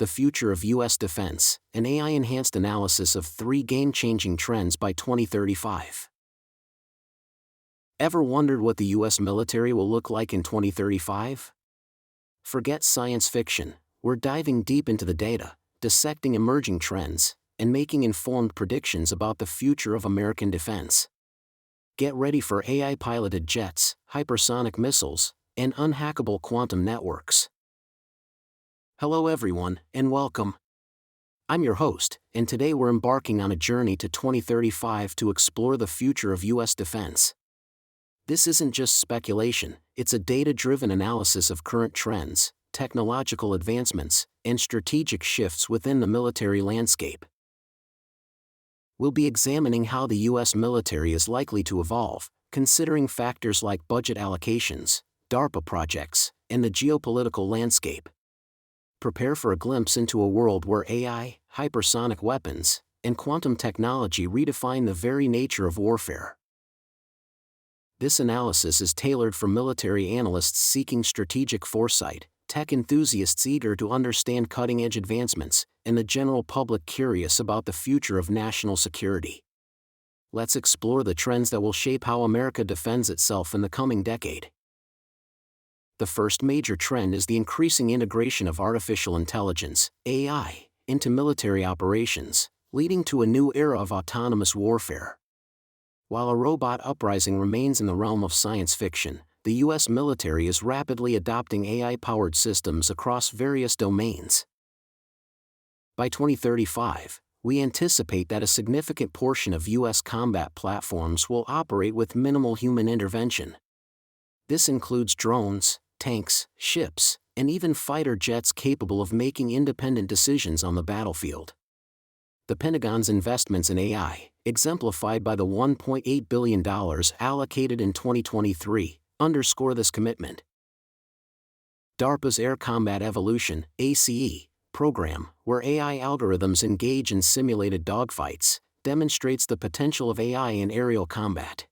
The Future of U.S. Defense, an AI-enhanced analysis of 3 game-changing trends by 2035. Ever wondered what the U.S. military will look like in 2035? Forget science fiction, we're diving deep into the data, dissecting emerging trends, and making informed predictions about the future of American defense. Get ready for AI-piloted jets, hypersonic missiles, and unhackable quantum networks. Hello everyone, and welcome. I'm your host, and today we're embarking on a journey to 2035 to explore the future of U.S. defense. This isn't just speculation, it's a data-driven analysis of current trends, technological advancements, and strategic shifts within the military landscape. We'll be examining how the U.S. military is likely to evolve, considering factors like budget allocations, DARPA projects, and the geopolitical landscape. Prepare for a glimpse into a world where AI, hypersonic weapons, and quantum technology redefine the very nature of warfare. This analysis is tailored for military analysts seeking strategic foresight, tech enthusiasts eager to understand cutting-edge advancements, and the general public curious about the future of national security. Let's explore the trends that will shape how America defends itself in the coming decade. The first major trend is the increasing integration of artificial intelligence, AI, into military operations, leading to a new era of autonomous warfare. While a robot uprising remains in the realm of science fiction, the U.S. military is rapidly adopting AI-powered systems across various domains. By 2035, we anticipate that a significant portion of U.S. combat platforms will operate with minimal human intervention. This includes drones, tanks, ships, and even fighter jets capable of making independent decisions on the battlefield. The Pentagon's investments in AI, exemplified by the $1.8 billion allocated in 2023, underscore this commitment. DARPA's Air Combat Evolution (ACE) program, where AI algorithms engage in simulated dogfights, demonstrates the potential of AI in aerial combat.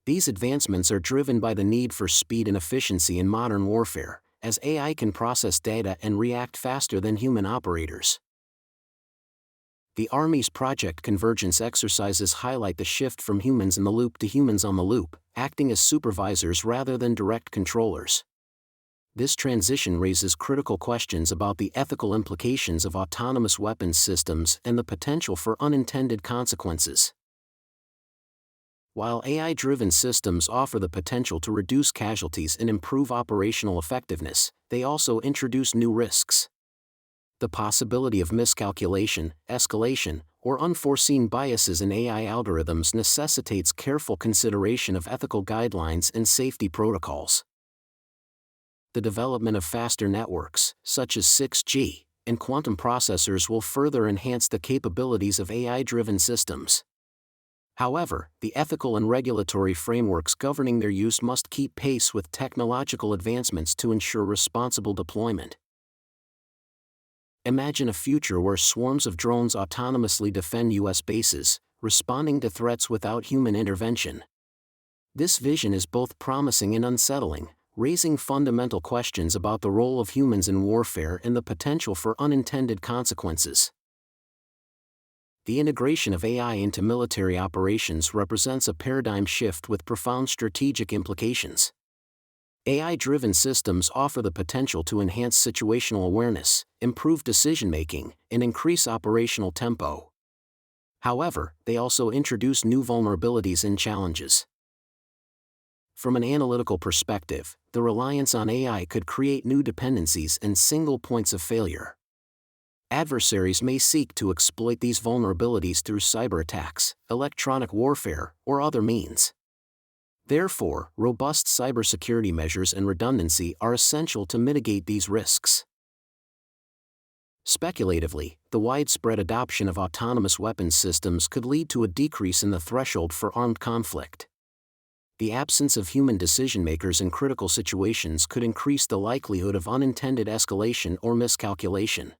These advancements are driven by the need for speed and efficiency in modern warfare, as AI can process data and react faster than human operators. The Army's Project Convergence exercises highlight the shift from humans in the loop to humans on the loop, acting as supervisors rather than direct controllers. This transition raises critical questions about the ethical implications of autonomous weapons systems and the potential for unintended consequences. While AI-driven systems offer the potential to reduce casualties and improve operational effectiveness, they also introduce new risks. The possibility of miscalculation, escalation, or unforeseen biases in AI algorithms necessitates careful consideration of ethical guidelines and safety protocols. The development of faster networks, such as 6G, and quantum processors will further enhance the capabilities of AI-driven systems. However, the ethical and regulatory frameworks governing their use must keep pace with technological advancements to ensure responsible deployment. Imagine a future where swarms of drones autonomously defend U.S. bases, responding to threats without human intervention. This vision is both promising and unsettling, raising fundamental questions about the role of humans in warfare and the potential for unintended consequences. The integration of AI into military operations represents a paradigm shift with profound strategic implications. AI-driven systems offer the potential to enhance situational awareness, improve decision-making, and increase operational tempo. However, they also introduce new vulnerabilities and challenges. From an analytical perspective, the reliance on AI could create new dependencies and single points of failure. Adversaries may seek to exploit these vulnerabilities through cyber attacks, electronic warfare, or other means. Therefore, robust cybersecurity measures and redundancy are essential to mitigate these risks. Speculatively, the widespread adoption of autonomous weapons systems could lead to a decrease in the threshold for armed conflict. The absence of human decision-makers in critical situations could increase the likelihood of unintended escalation or miscalculation.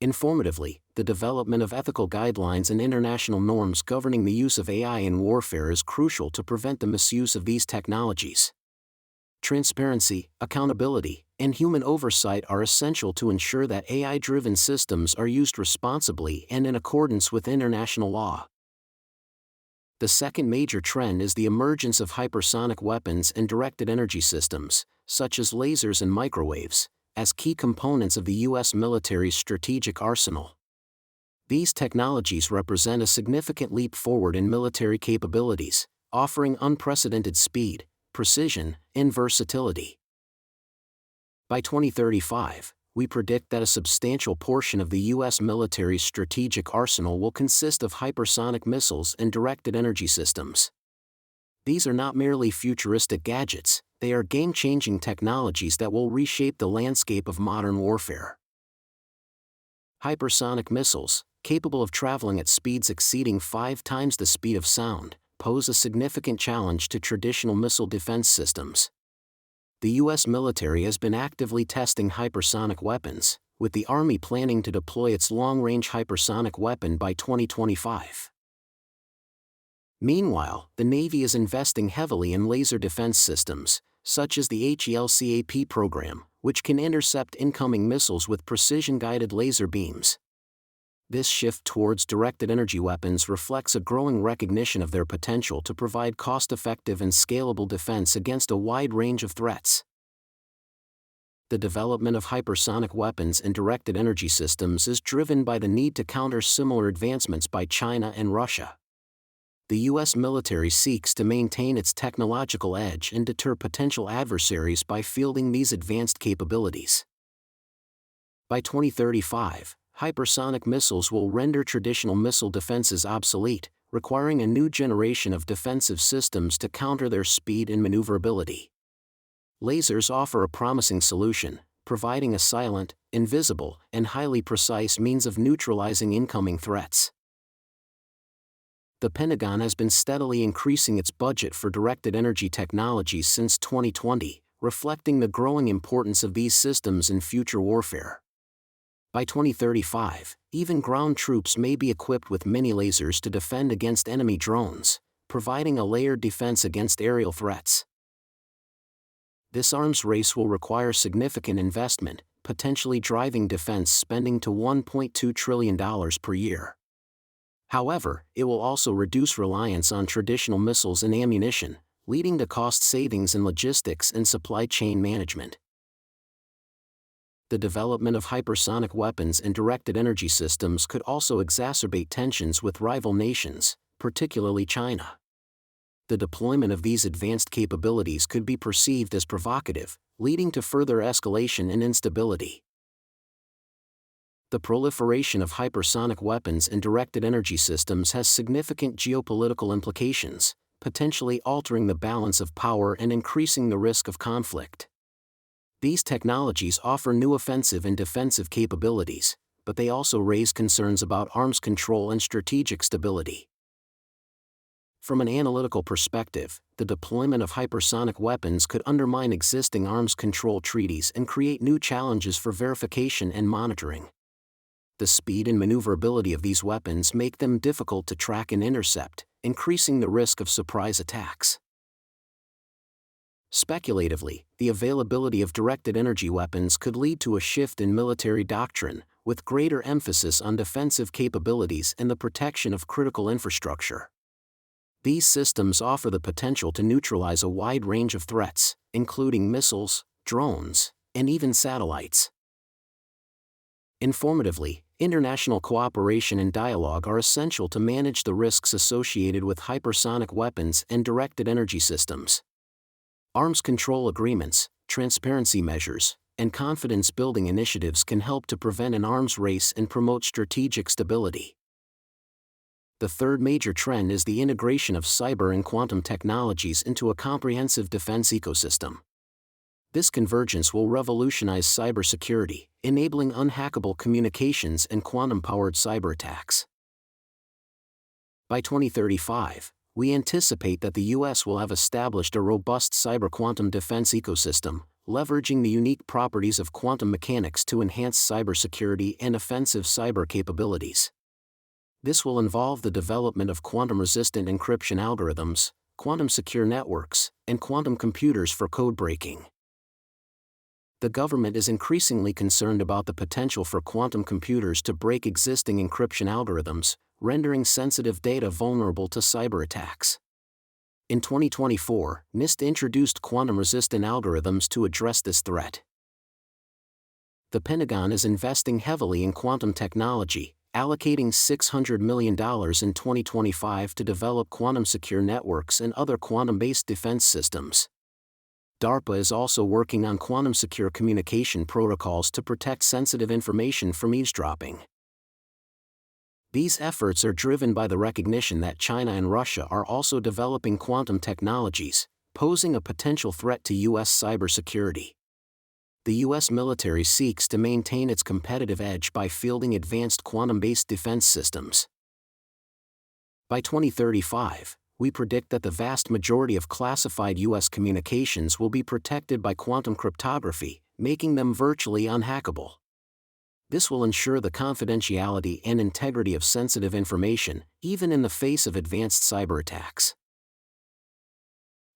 Informatively, the development of ethical guidelines and international norms governing the use of AI in warfare is crucial to prevent the misuse of these technologies. Transparency, accountability, and human oversight are essential to ensure that AI-driven systems are used responsibly and in accordance with international law. The second major trend is the emergence of hypersonic weapons and directed energy systems, such as lasers and microwaves, as key components of the U.S. military's strategic arsenal. These technologies represent a significant leap forward in military capabilities, offering unprecedented speed, precision, and versatility. By 2035, we predict that a substantial portion of the U.S. military's strategic arsenal will consist of hypersonic missiles and directed energy systems. These are not merely futuristic gadgets, they are game-changing technologies that will reshape the landscape of modern warfare. Hypersonic missiles, capable of traveling at speeds exceeding 5 times the speed of sound, pose a significant challenge to traditional missile defense systems. The U.S. military has been actively testing hypersonic weapons, with the Army planning to deploy its long-range hypersonic weapon by 2025. Meanwhile, the Navy is investing heavily in laser defense systems, such as the HELCAP program, which can intercept incoming missiles with precision-guided laser beams. This shift towards directed energy weapons reflects a growing recognition of their potential to provide cost-effective and scalable defense against a wide range of threats. The development of hypersonic weapons and directed energy systems is driven by the need to counter similar advancements by China and Russia. The U.S. military seeks to maintain its technological edge and deter potential adversaries by fielding these advanced capabilities. By 2035, hypersonic missiles will render traditional missile defenses obsolete, requiring a new generation of defensive systems to counter their speed and maneuverability. Lasers offer a promising solution, providing a silent, invisible, and highly precise means of neutralizing incoming threats. The Pentagon has been steadily increasing its budget for directed energy technologies since 2020, reflecting the growing importance of these systems in future warfare. By 2035, even ground troops may be equipped with mini-lasers to defend against enemy drones, providing a layered defense against aerial threats. This arms race will require significant investment, potentially driving defense spending to $1.2 trillion per year. However, it will also reduce reliance on traditional missiles and ammunition, leading to cost savings in logistics and supply chain management. The development of hypersonic weapons and directed energy systems could also exacerbate tensions with rival nations, particularly China. The deployment of these advanced capabilities could be perceived as provocative, leading to further escalation and instability. The proliferation of hypersonic weapons and directed energy systems has significant geopolitical implications, potentially altering the balance of power and increasing the risk of conflict. These technologies offer new offensive and defensive capabilities, but they also raise concerns about arms control and strategic stability. From an analytical perspective, the deployment of hypersonic weapons could undermine existing arms control treaties and create new challenges for verification and monitoring. The speed and maneuverability of these weapons make them difficult to track and intercept, increasing the risk of surprise attacks. Speculatively, the availability of directed energy weapons could lead to a shift in military doctrine, with greater emphasis on defensive capabilities and the protection of critical infrastructure. These systems offer the potential to neutralize a wide range of threats, including missiles, drones, and even satellites. Informatively, international cooperation and dialogue are essential to manage the risks associated with hypersonic weapons and directed energy systems. Arms control agreements, transparency measures, and confidence-building initiatives can help to prevent an arms race and promote strategic stability. The third major trend is the integration of cyber and quantum technologies into a comprehensive defense ecosystem. This convergence will revolutionize cybersecurity, enabling unhackable communications and quantum-powered cyber attacks. By 2035, we anticipate that the U.S. will have established a robust cyber-quantum defense ecosystem, leveraging the unique properties of quantum mechanics to enhance cybersecurity and offensive cyber capabilities. This will involve the development of quantum-resistant encryption algorithms, quantum-secure networks, and quantum computers for code breaking. The government is increasingly concerned about the potential for quantum computers to break existing encryption algorithms, rendering sensitive data vulnerable to cyber attacks. In 2024, NIST introduced quantum-resistant algorithms to address this threat. The Pentagon is investing heavily in quantum technology, allocating $600 million in 2025 to develop quantum-secure networks and other quantum-based defense systems. DARPA is also working on quantum-secure communication protocols to protect sensitive information from eavesdropping. These efforts are driven by the recognition that China and Russia are also developing quantum technologies, posing a potential threat to U.S. cybersecurity. The U.S. military seeks to maintain its competitive edge by fielding advanced quantum-based defense systems. By 2035, we predict that the vast majority of classified U.S. communications will be protected by quantum cryptography, making them virtually unhackable. This will ensure the confidentiality and integrity of sensitive information, even in the face of advanced cyber attacks.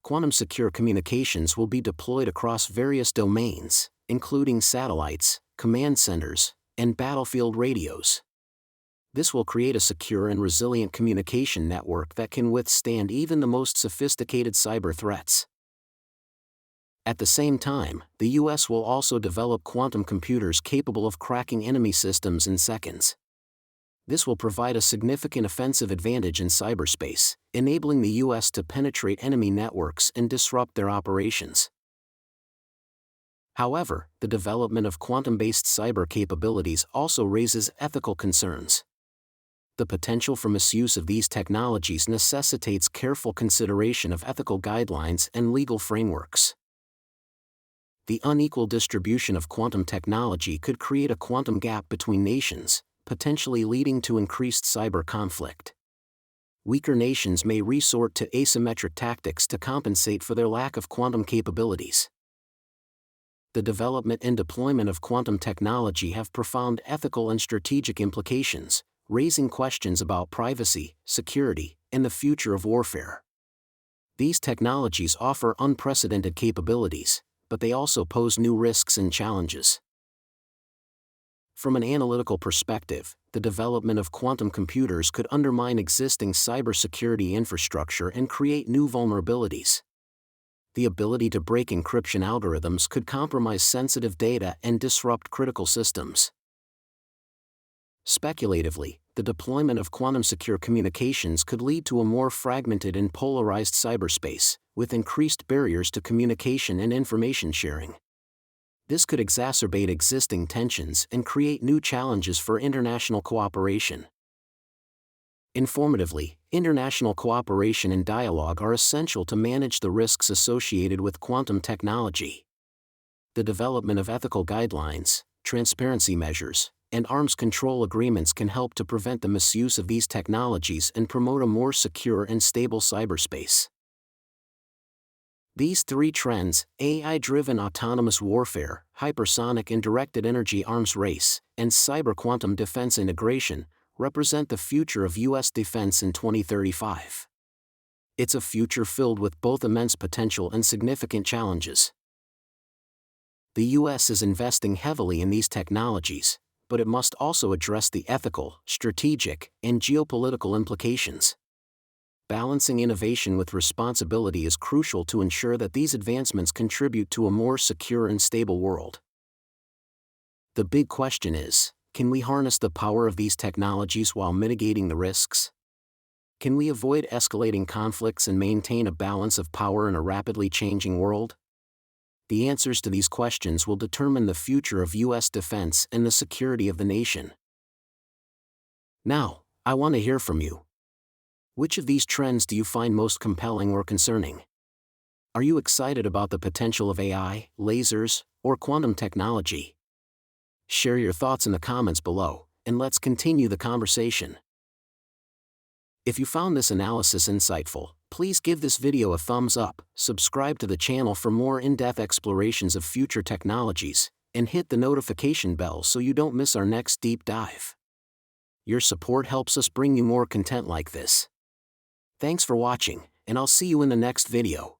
Quantum-secure communications will be deployed across various domains, including satellites, command centers, and battlefield radios. This will create a secure and resilient communication network that can withstand even the most sophisticated cyber threats. At the same time, the U.S. will also develop quantum computers capable of cracking enemy systems in seconds. This will provide a significant offensive advantage in cyberspace, enabling the U.S. to penetrate enemy networks and disrupt their operations. However, the development of quantum-based cyber capabilities also raises ethical concerns. The potential for misuse of these technologies necessitates careful consideration of ethical guidelines and legal frameworks. The unequal distribution of quantum technology could create a quantum gap between nations, potentially leading to increased cyber conflict. Weaker nations may resort to asymmetric tactics to compensate for their lack of quantum capabilities. The development and deployment of quantum technology have profound ethical and strategic implications, raising questions about privacy, security, and the future of warfare. These technologies offer unprecedented capabilities, but they also pose new risks and challenges. From an analytical perspective, the development of quantum computers could undermine existing cybersecurity infrastructure and create new vulnerabilities. The ability to break encryption algorithms could compromise sensitive data and disrupt critical systems. Speculatively, the deployment of quantum-secure communications could lead to a more fragmented and polarized cyberspace, with increased barriers to communication and information sharing. This could exacerbate existing tensions and create new challenges for international cooperation. Informatively, international cooperation and dialogue are essential to manage the risks associated with quantum technology. The development of ethical guidelines, transparency measures, and arms control agreements can help to prevent the misuse of these technologies and promote a more secure and stable cyberspace. These three trends, AI-driven autonomous warfare, hypersonic and directed energy arms race, and cyber-quantum defense integration, represent the future of U.S. defense in 2035. It's a future filled with both immense potential and significant challenges. The U.S. is investing heavily in these technologies, but it must also address the ethical, strategic, and geopolitical implications. Balancing innovation with responsibility is crucial to ensure that these advancements contribute to a more secure and stable world. The big question is, can we harness the power of these technologies while mitigating the risks? Can we avoid escalating conflicts and maintain a balance of power in a rapidly changing world? The answers to these questions will determine the future of U.S. defense and the security of the nation. Now, I want to hear from you. Which of these trends do you find most compelling or concerning? Are you excited about the potential of AI, lasers, or quantum technology? Share your thoughts in the comments below, and let's continue the conversation. If you found this analysis insightful, please give this video a thumbs up, subscribe to the channel for more in-depth explorations of future technologies, and hit the notification bell so you don't miss our next deep dive. Your support helps us bring you more content like this. Thanks for watching, and I'll see you in the next video.